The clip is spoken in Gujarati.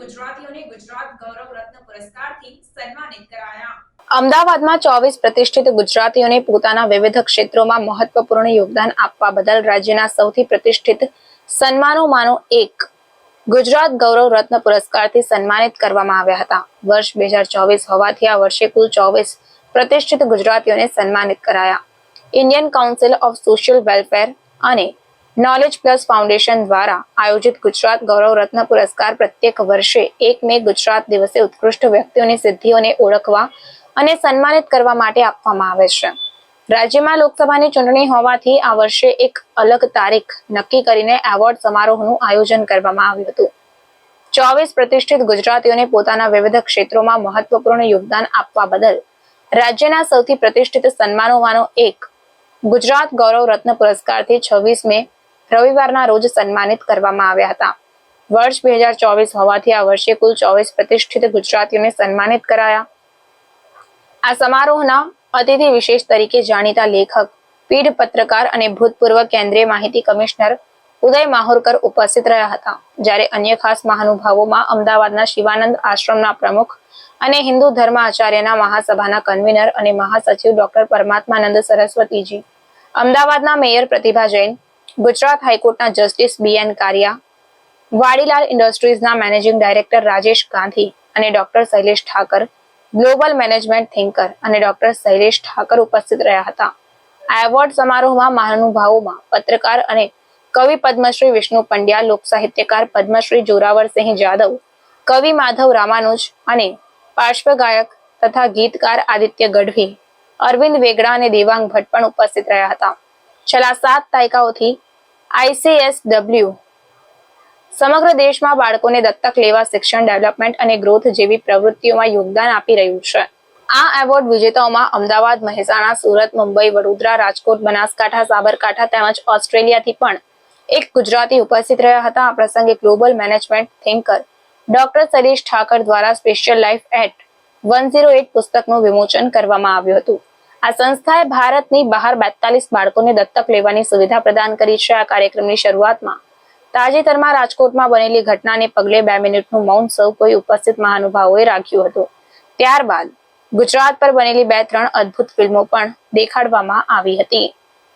ગુજરાતીઓને ગુજરાત ગૌરવ રત્ન પુરસ્કારથી સન્માનિત કરાયા। અમદાવાદમાં 24 પ્રતિષ્ઠિત ગુજરાતીઓને પોતાના વિવિધ ક્ષેત્રોમાં મહત્વપૂર્ણ યોગદાન આપવા બદલ રાજ્યના સૌથી પ્રતિષ્ઠિત સન્માનોમાંનો એક ગુજરાત ગૌરવ રત્ન પુરસ્કારથી સન્માનિત કરવામાં આવ્યા હતા। વર્ષ 2024 હોવાથી આ વર્ષે કુલ 24 પ્રતિષ્ઠિત ગુજરાતીઓને સન્માનિત કરાયા। Indian council of social welfare અને નોલેજ પ્લસ ફાઉન્ડેશન દ્વારા આયોજિત ગુજરાત ગૌરવ રત્ન પુરસ્કાર પ્રત્યેક વર્ષે 1 મે ગુજરાત દિવસે ઉત્કૃષ્ટ વ્યક્તિઓની સિદ્ધિઓને ઓળખવા અને સન્માનિત કરવા માટે આપવામાં આવે છે। રાજ્યમાં લોકસભાની ચૂંટણી હોવાથી આ વર્ષે એક અલગ તારીખ નક્કી કરીને એવોર્ડ સમારોહનું આયોજન કરવામાં આવ્યું હતું। 24 પ્રતિષ્ઠિત ગુજરાતીઓને પોતાના વિવિધ ક્ષેત્રોમાં મહત્વપૂર્ણ યોગદાન આપવા બદલ રાજ્યના સૌથી પ્રતિષ્ઠિત સન્માનોમાંનો એક ગુજરાત ગૌરવ રત્ન પુરસ્કારથી 26 મે રવિવારના રોજ સન્માનિત કરવામાં આવ્યા હતા। વર્ષ 2024 હોવાથી આ વર્ષે કુલ 24 પ્રતિષ્ઠિત ગુજરાતીઓને સન્માનિત કરાયા। આ સમારોહના અતિથિ વિશેષ તરીકે જાણીતા લેખક, પીઢ પત્રકાર અને ભૂતપૂર્વ કેન્દ્રીય માહિતી કમિશનર ઉદય માહુરકર ઉપસ્થિત રહ્યા હતા, જ્યારે અન્ય ખાસ મહાનુભાવોમાં અમદાવાદના શિવાનંદ આશ્રમના પ્રમુખ અને હિન્દુ ધર્મ આચાર્યના મહાસભાના કન્વીનર અને મહાસચિવ ડોક્ટર પરમાત્માનંદ સરસ્વતીજી, અમદાવાદના મેયર પ્રતિભા જૈન, ગુજરાત હાઈકોર્ટના જસ્ટિસ BN કારિયા, વાડીલાલ ઇન્ડસ્ટ્રીઝના મેનેજિંગ ડાયરેક્ટર રાજેશ ગાંધી અને doctor Shailesh Thakar, global management thinker અને ડોક્ટર શૈલેષ ઠાકર ઉપસ્થિત રહ્યા હતા। આ એવોર્ડ સમારોહમાં મહાનુભાવોમાં પત્રકાર અને કવિ પદ્મશ્રી વિષ્ણુ પંડ્યા, લોક સાહિત્યકાર પદ્મશ્રી જોરાવરસિંહ જાદવ, કવિ માધવ રામાનુજ અને પાર્શ્વ ગાયક તથા ગીતકાર આદિત્ય ગઢવી, અરવિંદ વેગડા અને દેવાંગ ભટ્ટ પણ ઉપસ્થિત રહ્યા હતા। છેલ્લા 7 દાયકાઓથી ICSW સમગ્ર દેશમાં બાળકોને દત્તક લેવા, શિક્ષણ, ડેવલપમેન્ટ અને ગ્રોથ જેવી પ્રવૃત્તિઓમાં યોગદાન આપી રહ્યું છે। આ એવોર્ડ વિજેતાઓમાં અમદાવાદ, મહેસાણા, સુરત, મુંબઈ, વડોદરા, રાજકોટ, બનાસકાંઠા, સાબરકાંઠા તેમજ ઓસ્ટ્રેલિયાથી પણ એક ગુજરાતી ઉપસ્થિત રહ્યા હતા। આ પ્રસંગે global management thinker doctor Shailesh Thakar દ્વારા સ્પેશિયલ લાઈફ એટ 108 પુસ્તકનું વિમોચન કરવામાં આવ્યું હતું। આ સંસ્થાએ ભારતની બહાર 42 બાળકોને દત્તક લેવાની સુવિધા પ્રદાન કરી છે। આ કાર્યક્રમની શરૂઆતમાં તાજેતરમાં રાજકોટમાં બનેલી ઘટનાને પગલે 2 મિનિટનું મૌન સૌ કોઈ ઉપસ્થિત મહાનુભાવોએ રાખ્યું હતું। ત્યારબાદ ગુજરાત પર બનેલી 2-3 અદ્ભુત ફિલ્મો પણ દેખાડવામાં આવી હતી।